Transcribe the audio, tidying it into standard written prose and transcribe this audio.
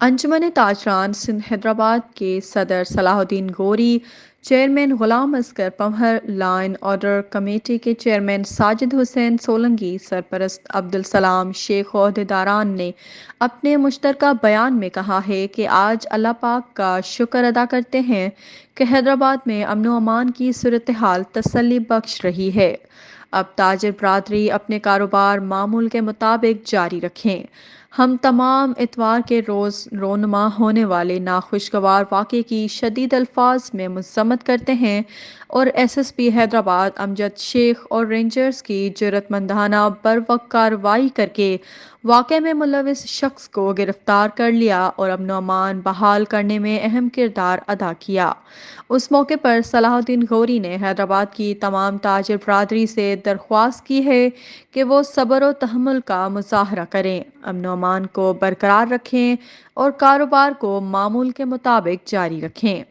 انجمن تاجران سندھ حیدرآباد کے صدر صلاح الدین گوری، chairman Ghulam Asghar پمہر، line order committee کے چیئرمین ساجد حسین سولنگی، سرپرست عبدالسلام شیخ عہدیداران نے اپنے مشترکہ بیان میں کہا ہے کہ آج اللہ پاک کا شکر ادا کرتے ہیں کہ حیدرآباد میں امن و امان کی صورتحال تسلی بخش رہی ہے۔ اب تاجر برادری اپنے کاروبار معمول کے مطابق جاری رکھیں۔ ہم تمام اتوار کے روز رونما ہونے والے ناخوشگوار واقعے کی شدید الفاظ میں مذمت کرتے ہیں اور ایس پی حیدرآباد امجد شیخ اور رینجرز کی جرات مندانہ بروقت کارروائی کر کے واقعے میں ملوث شخص کو گرفتار کر لیا اور امن و امان بحال کرنے میں اہم کردار ادا کیا۔ اس موقع پر صلاح الدین غوری نے حیدرآباد کی تمام تاجر برادری سے درخواست کی ہے کہ وہ صبر و تحمل کا مظاہرہ کریں، امن و امان کو برقرار رکھیں اور کاروبار کو معمول کے مطابق جاری رکھیں۔